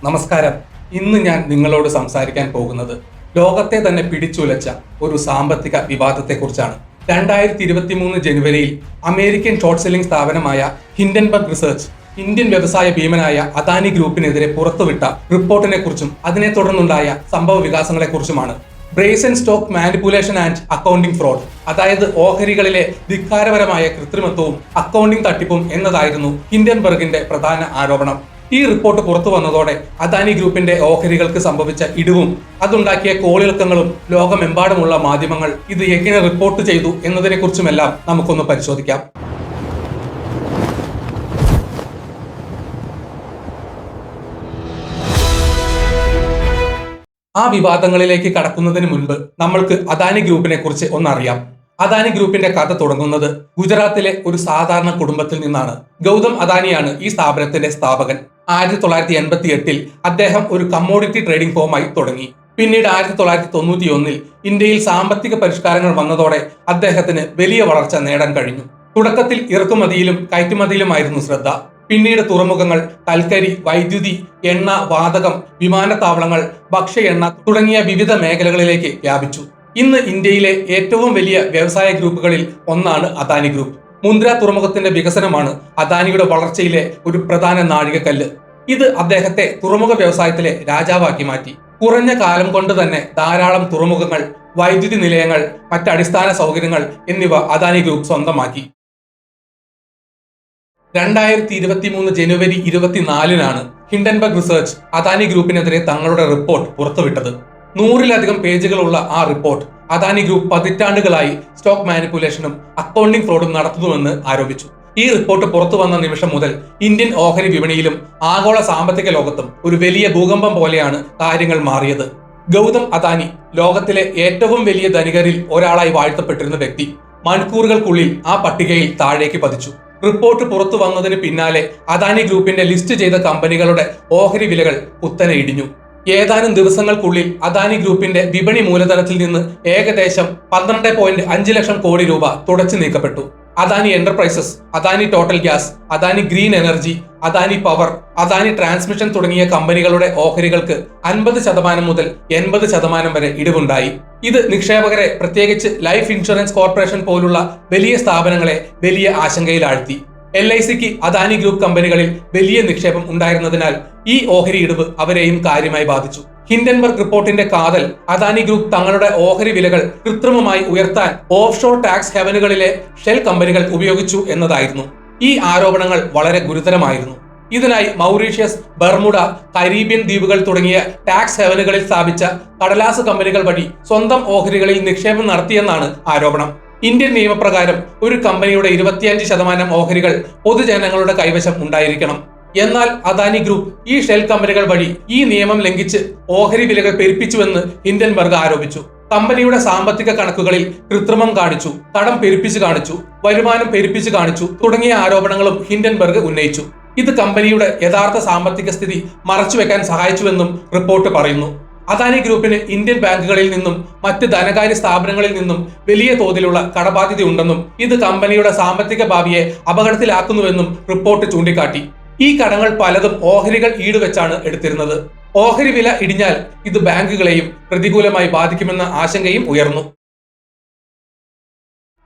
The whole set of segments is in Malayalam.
നമസ്കാരം. ഇന്ന് ഞാൻ നിങ്ങളോട് സംസാരിക്കാൻ പോകുന്നത് ലോകത്തെ തന്നെ പിടിച്ചുലച്ച ഒരു സാമ്പത്തിക വിവാദത്തെക്കുറിച്ചാണ്. 2023 ജനുവരിയിൽ അമേരിക്കൻ ഷോർട്ട് സെല്ലിംഗ് സ്ഥാപനമായ ഹിൻഡൻബർഗ് റിസർച്ച് ഇന്ത്യൻ വ്യവസായ ഭീമനായ അദാനി ഗ്രൂപ്പിനെതിരെ പുറത്തുവിട്ട റിപ്പോർട്ടിനെ കുറിച്ചും അതിനെ തുടർന്നുണ്ടായ സംഭവ വികാസങ്ങളെക്കുറിച്ചുമാണ്. Brazen stock manipulation and accounting fraud, അതായത് ഓഹരികളിലെ ധിക്കാരപരമായ കൃത്രിമത്വവും അക്കൗണ്ടിംഗ് തട്ടിപ്പും എന്നതായിരുന്നു ഹിൻഡൻബർഗിന്റെ പ്രധാന ആരോപണം. ഈ റിപ്പോർട്ട് പുറത്തു വന്നതോടെ അദാനി ഗ്രൂപ്പിന്റെ ഓഹരികൾക്ക് സംഭവിച്ച ഇടിവും അതുണ്ടാക്കിയ കോളിളക്കങ്ങളും ലോകമെമ്പാടുമുള്ള മാധ്യമങ്ങൾ ഇത് എങ്ങനെ റിപ്പോർട്ട് ചെയ്തു എന്നതിനെക്കുറിച്ചുമെല്ലാം നമുക്കൊന്ന് പരിശോധിക്കാം. ആ വിവാദങ്ങളിലേക്ക് കടക്കുന്നതിന് മുൻപ് നമ്മൾക്ക് അദാനി ഗ്രൂപ്പിനെ കുറിച്ച് ഒന്നറിയാം. അദാനി ഗ്രൂപ്പിന്റെ കഥ തുടങ്ങുന്നത് ഗുജറാത്തിലെ ഒരു സാധാരണ കുടുംബത്തിൽ നിന്നാണ്. ഗൗതം അദാനിയാണ് ഈ സ്ഥാപനത്തിന്റെ സ്ഥാപകൻ. 1988 അദ്ദേഹം ഒരു കമ്മോഡിറ്റി ട്രേഡിംഗ് ഫേമായി തുടങ്ങി. പിന്നീട് 1991 ഇന്ത്യയിൽ സാമ്പത്തിക പരിഷ്കാരങ്ങൾ വന്നതോടെ അദ്ദേഹത്തിന് വലിയ വളർച്ച നേടാൻ കഴിഞ്ഞു. തുടക്കത്തിൽ ഇറക്കുമതിയിലും കയറ്റുമതിയിലുമായിരുന്നു ശ്രദ്ധ. പിന്നീട് തുറമുഖങ്ങൾ, കൽക്കരി, വൈദ്യുതി, എണ്ണ, വാതകം, വിമാനത്താവളങ്ങൾ, ഭക്ഷ്യ എണ്ണ തുടങ്ങിയ വിവിധ മേഖലകളിലേക്ക് വ്യാപിച്ചു. ഇന്ന് ഇന്ത്യയിലെ ഏറ്റവും വലിയ വ്യവസായ ഗ്രൂപ്പുകളിൽ ഒന്നാണ് അദാനി ഗ്രൂപ്പ്. മുന്ദ്ര തുറമുഖത്തിന്റെ വികസനമാണ് അദാനിയുടെ വളർച്ചയിലെ ഒരു പ്രധാന നാഴികക്കല്ല്. ഇത് അദ്ദേഹത്തെ തുറമുഖ വ്യവസായത്തിലെ രാജാവാക്കി മാറ്റി. കുറഞ്ഞ കാലം കൊണ്ട് തന്നെ ധാരാളം തുറമുഖങ്ങൾ, വൈദ്യുതി നിലയങ്ങൾ, മറ്റ് അടിസ്ഥാന സൗകര്യങ്ങൾ എന്നിവ അദാനി ഗ്രൂപ്പ് സ്വന്തമാക്കി. 2023 ജനുവരി 24 ഹിൻഡൻബർഗ് റിസർച്ച് അദാനി ഗ്രൂപ്പിനെതിരെ തങ്ങളുടെ റിപ്പോർട്ട് പുറത്തുവിട്ടത്. 100-ലധികം പേജുകളുള്ള ആ റിപ്പോർട്ട് അദാനി ഗ്രൂപ്പ് പതിറ്റാണ്ടുകളായി സ്റ്റോക്ക് മാനിപ്പുലേഷനും അക്കൗണ്ടിംഗ് ഫ്രോഡും നടത്തുന്നുവെന്ന് ആരോപിച്ചു. ഈ റിപ്പോർട്ട് പുറത്തു വന്ന നിമിഷം മുതൽ ഇന്ത്യൻ ഓഹരി വിപണിയിലും ആഗോള സാമ്പത്തിക ലോകത്തും ഒരു വലിയ ഭൂകമ്പം പോലെയാണ് കാര്യങ്ങൾ മാറിയത്. ഗൗതം അദാനി ലോകത്തിലെ ഏറ്റവും വലിയ ധനികരിൽ ഒരാളായി വാഴ്ത്തപ്പെട്ടിരുന്ന വ്യക്തി മണിക്കൂറുകൾക്കുള്ളിൽ ആ പട്ടികയിൽ താഴേക്ക് പതിച്ചു. റിപ്പോർട്ട് പുറത്തു വന്നതിന് പിന്നാലെ അദാനി ഗ്രൂപ്പിന്റെ ലിസ്റ്റ് ചെയ്ത കമ്പനികളുടെ ഓഹരി വിലകൾ കുത്തനെ ഇടിഞ്ഞു. ഏതാനും ദിവസങ്ങൾക്കുള്ളിൽ അദാനി ഗ്രൂപ്പിന്റെ വിപണി മൂലധനത്തിൽ നിന്ന് ഏകദേശം 12.5 ലക്ഷം കോടി രൂപ തുടച്ചു നീക്കപ്പെട്ടു. Adani enterprises, Adani total gas, Adani green energy, Adani power, Adani transmission തുടങ്ങിയ കമ്പനികളുടെ ഓഹരികൾക്ക് 50% മുതൽ 80% വരെ ഇടിവുണ്ടായി. ഇത് നിക്ഷേപകരെ, പ്രത്യേകിച്ച് ലൈഫ് ഇൻഷുറൻസ് കോർപ്പറേഷൻ പോലുള്ള വലിയ സ്ഥാപനങ്ങളെ വലിയ ആശങ്കയിലാഴ്ത്തി. LICക്ക് അദാനി ഗ്രൂപ്പ് കമ്പനികളിൽ വലിയ നിക്ഷേപം ഉണ്ടായിരുന്നതിനാൽ ഈ ഓഹരി ഇടിവ് അവരെയും കാര്യമായി ബാധിച്ചു. ഹിൻഡൻബർഗ് റിപ്പോർട്ടിന്റെ കാതൽ അദാനി ഗ്രൂപ്പ് തങ്ങളുടെ ഓഹരി വിലകൾ കൃത്രിമമായി ഉയർത്താൻ ഓഫ്ഷോർ ടാക്സ് ഹെവനുകളിലെ ഷെൽ കമ്പനികൾ ഉപയോഗിച്ചു എന്നതായിരുന്നു. ഈ ആരോപണങ്ങൾ വളരെ ഗുരുതരമായിരുന്നു. ഇതിനായി മൗറീഷ്യസ്, ബർമുഡ, കരീബിയൻ ദ്വീപുകൾ തുടങ്ങിയ ടാക്സ് ഹെവനുകളിൽ സ്ഥാപിച്ച കടലാസ് കമ്പനികൾ വഴി സ്വന്തം ഓഹരികളിൽ നിക്ഷേപം നടത്തിയെന്നാണ് ആരോപണം. ഇന്ത്യൻ നിയമപ്രകാരം ഒരു കമ്പനിയുടെ 25% ഓഹരികൾ പൊതുജനങ്ങളുടെ കൈവശം ഉണ്ടായിരിക്കണം. എന്നാൽ അദാനി ഗ്രൂപ്പ് ഈ ഷെൽ കമ്പനികൾ വഴി ഈ നിയമം ലംഘിച്ച് ഓഹരി വിലകൾ പെരുപ്പിച്ചുവെന്ന് ഹിൻഡൻബർഗ് ആരോപിച്ചു. കമ്പനിയുടെ സാമ്പത്തിക കണക്കുകളിൽ കൃത്രിമം കാണിച്ചു, കടം പെരുപ്പിച്ചു കാണിച്ചു, വരുമാനം പെരുപ്പിച്ചു കാണിച്ചു തുടങ്ങിയ ആരോപണങ്ങളും ഹിൻഡൻബർഗ് ഉന്നയിച്ചു. ഇത് കമ്പനിയുടെ യഥാർത്ഥ സാമ്പത്തിക സ്ഥിതി മറച്ചുവെക്കാൻ സഹായിച്ചുവെന്നും റിപ്പോർട്ട് പറയുന്നു. അദാനി ഗ്രൂപ്പിന് ഇന്ത്യൻ ബാങ്കുകളിൽ നിന്നും മറ്റ് ധനകാര്യ സ്ഥാപനങ്ങളിൽ നിന്നും വലിയ തോതിലുള്ള കടബാധ്യതയുണ്ടെന്നും ഇത് കമ്പനിയുടെ സാമ്പത്തിക ഭാവിയെ അപകടത്തിലാക്കുന്നുവെന്നും റിപ്പോർട്ട് ചൂണ്ടിക്കാട്ടി. ഈ കടങ്ങൾ പലതും ഓഹരികൾ ഈടുവെച്ചാണ് എടുത്തിരുന്നത്. ഓഹരി വില ഇടിഞ്ഞാൽ ഇത് ബാങ്കുകളെയും പ്രതികൂലമായി ബാധിക്കുമെന്ന ആശങ്കയും ഉയർന്നു.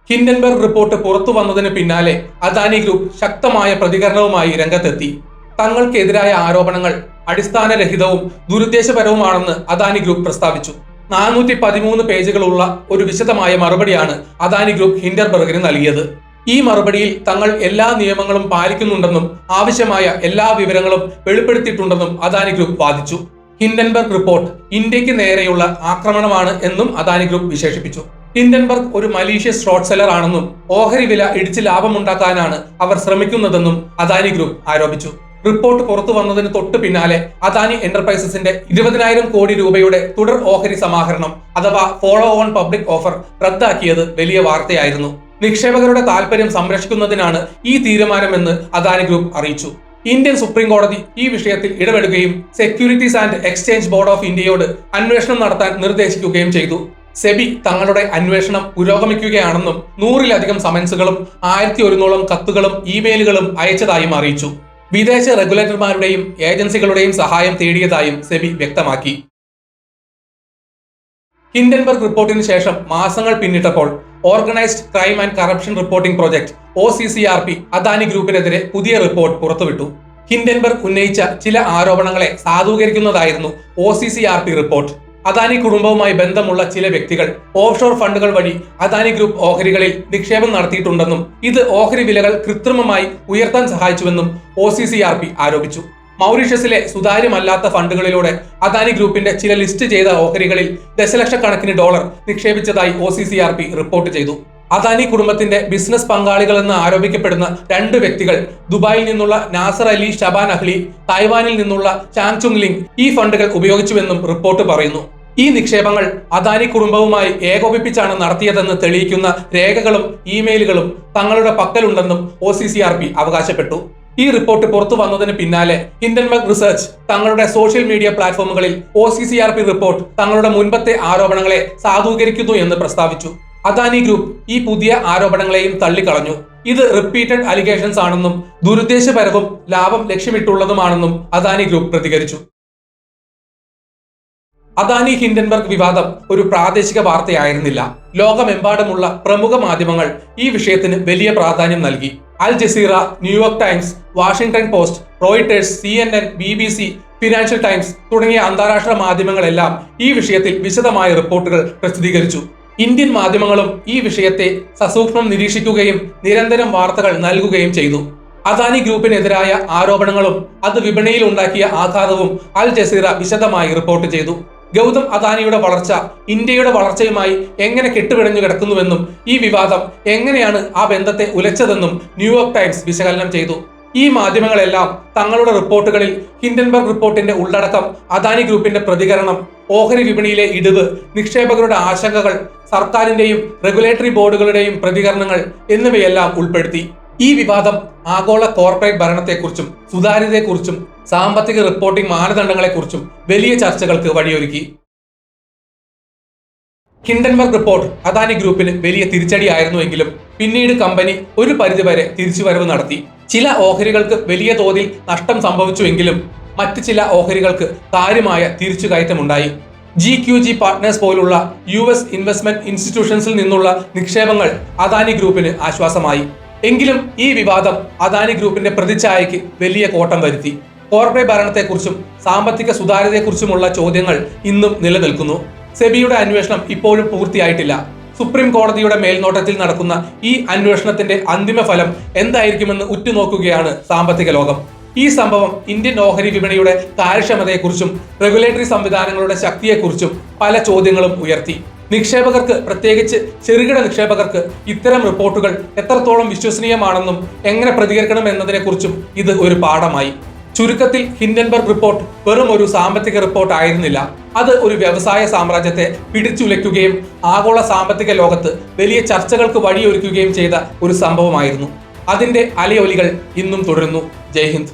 ഹിൻഡൻബർഗ് റിപ്പോർട്ട് പുറത്തു വന്നതിന് പിന്നാലെ അദാനി ഗ്രൂപ്പ് ശക്തമായ പ്രതികരണവുമായി രംഗത്തെത്തി. തങ്ങൾക്കെതിരായ ആരോപണങ്ങൾ അടിസ്ഥാനരഹിതവും ദുരുദ്ദേശപരവുമാണെന്ന് അദാനി ഗ്രൂപ്പ് പ്രസ്താവിച്ചു. 413 പേജുകളുള്ള ഒരു വിശദമായ മറുപടിയാണ് അദാനി ഗ്രൂപ്പ് ഹിൻഡൻബർഗിന് നൽകിയത്. ഈ മറുപടിയിൽ തങ്ങൾ എല്ലാ നിയമങ്ങളും പാലിക്കുന്നുണ്ടെന്നും ആവശ്യമായ എല്ലാ വിവരങ്ങളും വെളിപ്പെടുത്തിയിട്ടുണ്ടെന്നും അദാനി ഗ്രൂപ്പ് വാദിച്ചു. ഹിൻഡൻബർഗ് റിപ്പോർട്ട് ഇന്ത്യക്ക് നേരെയുള്ള ആക്രമണമാണ് എന്നും അദാനി ഗ്രൂപ്പ് വിശേഷിപ്പിച്ചു. ഹിൻഡൻബർഗ് ഒരു മലീഷ്യസ് ഷോർട്ട് സെല്ലർ ആണെന്നും ഓഹരി വില ഇടിച്ച് ലാഭമുണ്ടാക്കാനാണ് അവർ ശ്രമിക്കുന്നതെന്നും അദാനി ഗ്രൂപ്പ് ആരോപിച്ചു. റിപ്പോർട്ട് പുറത്തു വന്നതിന് തൊട്ടു പിന്നാലെ അദാനി എന്റർപ്രൈസസിന്റെ 20,000 കോടി രൂപയുടെ തുടർ ഓഹരി സമാഹരണം അഥവാ ഫോളോ ഓൺ പബ്ലിക് ഓഫർ റദ്ദാക്കിയത് വലിയ വാർത്തയായിരുന്നു. നിക്ഷേപകരുടെ താൽപര്യം സംരക്ഷിക്കുന്നതിനാണ് ഈ തീരുമാനമെന്ന് അദാനി ഗ്രൂപ്പ് അറിയിച്ചു. ഇന്ത്യൻ സുപ്രീം കോടതി ഈ വിഷയത്തിൽ ഇടപെടുകയും securities and exchange board of ഇന്ത്യയോട് അന്വേഷണം നടത്താൻ നിർദ്ദേശിക്കുകയും ചെയ്തു. സെബി തങ്ങളുടെ അന്വേഷണം പുരോഗമിക്കുകയാണെന്നും 100-ലധികം സമൻസുകളും 1100 കത്തുകളും ഇമെയിലുകളും അയച്ചതായും അറിയിച്ചു. വിദേശ റെഗുലേറ്റർമാരുടെയും ഏജൻസികളുടെയും സഹായം തേടിയതായും സെബി വ്യക്തമാക്കി. ഹിൻഡൻബർഗ് റിപ്പോർട്ടിന് ശേഷം മാസങ്ങൾ പിന്നിട്ടപ്പോൾ organised crime and corruption reporting project OCCRP Adani ഗ്രൂപ്പിനെതിരെ പുതിയ റിപ്പോർട്ട് പുറത്തുവിട്ടു. ഹിൻഡൻബർഗ് ഉന്നയിച്ച ചില ആരോപണങ്ങളെ സാധൂകരിക്കുന്നതായിരുന്നു OCCRP റിപ്പോർട്ട്. അദാനി കുടുംബവുമായി ബന്ധമുള്ള ചില വ്യക്തികൾ ഓഫ്ഷോർ ഫണ്ടുകൾ വഴി അദാനി ഗ്രൂപ്പ് ഓഹരികളിൽ നിക്ഷേപം നടത്തിയിട്ടുണ്ടെന്നും ഇത് ഓഹരി വിലകൾ കൃത്രിമമായി ഉയർത്താൻ സഹായിച്ചുവെന്നും OCCRP ആരോപിച്ചു. മൗറീഷ്യസിലെ സുതാര്യമല്ലാത്ത ഫണ്ടുകളിലൂടെ അദാനി ഗ്രൂപ്പിന്റെ ചില ലിസ്റ്റ് ചെയ്ത ഓഹരികളിൽ ദശലക്ഷക്കണക്കിന് ഡോളർ നിക്ഷേപിച്ചതായി OCCRP റിപ്പോർട്ട് ചെയ്തു. അദാനി കുടുംബത്തിന്റെ ബിസിനസ് പങ്കാളികളെന്ന് ആരോപിക്കപ്പെടുന്ന 2 വ്യക്തികൾ ദുബായിൽ നിന്നുള്ള നാസർ അലി ഷബാൻ അഹ്ലി, തായ്വാനിൽ നിന്നുള്ള ചാങ്ചുങ് ലിങ് ഈ ഫണ്ടുകൾ ഉപയോഗിച്ചുവെന്നും റിപ്പോർട്ട് പറയുന്നു. ഈ നിക്ഷേപങ്ങൾ അദാനി കുടുംബവുമായി ഏകോപിപ്പിച്ചാണ് നടത്തിയതെന്ന് തെളിയിക്കുന്ന രേഖകളും ഇമെയിലുകളും തങ്ങളുടെ പക്കലുണ്ടെന്നും OCCRP അവകാശപ്പെട്ടു. ഈ റിപ്പോർട്ട് പുറത്തു വന്നതിന് പിന്നാലെ ഹിൻഡൻബർഗ് റിസർച്ച് തങ്ങളുടെ സോഷ്യൽ മീഡിയ പ്ലാറ്റ്ഫോമുകളിൽ OCCRP റിപ്പോർട്ട് തങ്ങളുടെ മുൻപത്തെ ആരോപണങ്ങളെ സാധൂകരിക്കുന്നു എന്ന് പ്രസ്താവിച്ചു. അദാനി ഗ്രൂപ്പ് ഈ പുതിയ ആരോപണങ്ങളെയും തള്ളിക്കളഞ്ഞു. ഇത് റിപ്പീറ്റഡ് അലിഗേഷൻസ് ആണെന്നും ദുരുദ്ദേശപരവും ലാഭം ലക്ഷ്യമിട്ടുള്ളതുമാണെന്നും അദാനി ഗ്രൂപ്പ് പ്രതികരിച്ചു. അദാനി ഹിൻഡൻബർഗ് വിവാദം ഒരു പ്രാദേശിക വാർത്തയായിരുന്നില്ല. ലോകമെമ്പാടുമുള്ള പ്രമുഖ മാധ്യമങ്ങൾ ഈ വിഷയത്തിന് വലിയ പ്രാധാന്യം നൽകി. Al Jazeera, New York Times, Washington Post, Reuters, CNN, BBC, Financial Times തുടങ്ങിയ അന്താരാഷ്ട്ര മാധ്യമങ്ങളെല്ലാം ഈ വിഷയത്തിൽ വിശദമായ റിപ്പോർട്ടുകൾ പ്രസിദ്ധീകരിച്ചു. ഇന്ത്യൻ മാധ്യമങ്ങളും ഈ വിഷയത്തെ സസൂക്ഷ്മം നിരീക്ഷിക്കുകയും നിരന്തരം വാർത്തകൾ നൽകുകയും ചെയ്തു. അദാനി ഗ്രൂപ്പിനെതിരായ ആരോപണങ്ങളും അത് വിപണിയിൽ ഉണ്ടാക്കിയ ആഘാതവും അൽ ജസീറ വിശദമായി റിപ്പോർട്ട് ചെയ്തു. ഗൗതം അദാനിയുടെ വളർച്ച ഇന്ത്യയുടെ വളർച്ചയുമായി എങ്ങനെ കെട്ടുപിടഞ്ഞു കിടക്കുന്നുവെന്നും ഈ വിവാദം എങ്ങനെയാണ് ആ ബന്ധത്തെ ഉലച്ചതെന്നും ന്യൂയോർക്ക് ടൈംസ് വിശകലനം ചെയ്തു. ഈ മാധ്യമങ്ങളെല്ലാം തങ്ങളുടെ റിപ്പോർട്ടുകളിൽ ഹിൻഡൻബർഗ് റിപ്പോർട്ടിന്റെ ഉള്ളടക്കം, അദാനി ഗ്രൂപ്പിന്റെ പ്രതികരണം, ഓഹരി വിപണിയിലെ ഇടിവ്, നിക്ഷേപകരുടെ ആശങ്കകൾ, സർക്കാരിന്റെയും റെഗുലേറ്ററി ബോർഡുകളുടെയും പ്രതികരണങ്ങൾ എന്നിവയെല്ലാം ഉൾപ്പെടുത്തി. ഈ വിവാദം ആഗോള കോർപ്പറേറ്റ് ഭരണത്തെക്കുറിച്ചും സുതാര്യതയെക്കുറിച്ചും സാമ്പത്തിക റിപ്പോർട്ടിംഗ് മാനദണ്ഡങ്ങളെക്കുറിച്ചും വലിയ ചർച്ചകൾക്ക് വഴിയൊരുക്കി. ഹിൻഡൻബർഗ് റിപ്പോർട്ട് അദാനി ഗ്രൂപ്പിന് വലിയ തിരിച്ചടിയായിരുന്നുവെങ്കിലും പിന്നീട് കമ്പനി ഒരു പരിധിവരെ തിരിച്ചുവരവ് നടത്തി. ചില ഓഹരികൾക്ക് വലിയ തോതിൽ നഷ്ടം സംഭവിച്ചുവെങ്കിലും മറ്റ് ചില ഓഹരികൾക്ക് കാര്യമായ തിരിച്ചുകയറ്റമുണ്ടായി. GQG പാർട്ട്നേഴ്സ് പോലുള്ള US ഇൻവെസ്റ്റ്മെന്റ് ഇൻസ്റ്റിറ്റ്യൂഷൻസിൽ നിന്നുള്ള നിക്ഷേപങ്ങൾ അദാനി ഗ്രൂപ്പിന് ആശ്വാസമായി. എങ്കിലും ഈ വിവാദം അദാനി ഗ്രൂപ്പിന്റെ പ്രതിച്ഛായയ്ക്ക് വലിയ കോട്ടം വരുത്തി. കോർപ്പറേറ്റ് ഭരണത്തെക്കുറിച്ചും സാമ്പത്തിക സുതാര്യതയെക്കുറിച്ചുമുള്ള ചോദ്യങ്ങൾ ഇന്നും നിലനിൽക്കുന്നു. സെബിയുടെ അന്വേഷണം ഇപ്പോഴും പൂർത്തിയായിട്ടില്ല. സുപ്രീം കോടതിയുടെ മേൽനോട്ടത്തിൽ നടക്കുന്ന ഈ അന്വേഷണത്തിന്റെ അന്തിമ ഫലം എന്തായിരിക്കുമെന്ന് ഉറ്റുനോക്കുകയാണ് സാമ്പത്തിക ലോകം. ഈ സംഭവം ഇന്ത്യൻ ഓഹരി വിപണിയുടെ കാര്യക്ഷമതയെക്കുറിച്ചും റെഗുലേറ്ററി സംവിധാനങ്ങളുടെ ശക്തിയെക്കുറിച്ചും പല ചോദ്യങ്ങളും ഉയർത്തി. നിക്ഷേപകർക്ക്, പ്രത്യേകിച്ച് ചെറുകിട നിക്ഷേപകർക്ക് ഇത്തരം റിപ്പോർട്ടുകൾ എത്രത്തോളം വിശ്വസനീയമാണെന്നും എങ്ങനെ പ്രതികരിക്കണം എന്നതിനെക്കുറിച്ചും ഇത് ഒരു പാഠമായി. ചുരുക്കത്തിൽ ഹിൻഡൻബർഗ് റിപ്പോർട്ട് വെറും ഒരു സാമ്പത്തിക റിപ്പോർട്ട് ആയിരുന്നില്ല. അത് ഒരു വ്യവസായ സാമ്രാജ്യത്തെ പിടിച്ചുലയ്ക്കുകയും ആഗോള സാമ്പത്തിക ലോകത്ത് വലിയ ചർച്ചകൾക്ക് വഴിയൊരുക്കുകയും ചെയ്ത ഒരു സംഭവമായിരുന്നു. അതിന്റെ അലയൊലികൾ ഇന്നും തുടരുന്നു. ജയ് ഹിന്ദ്.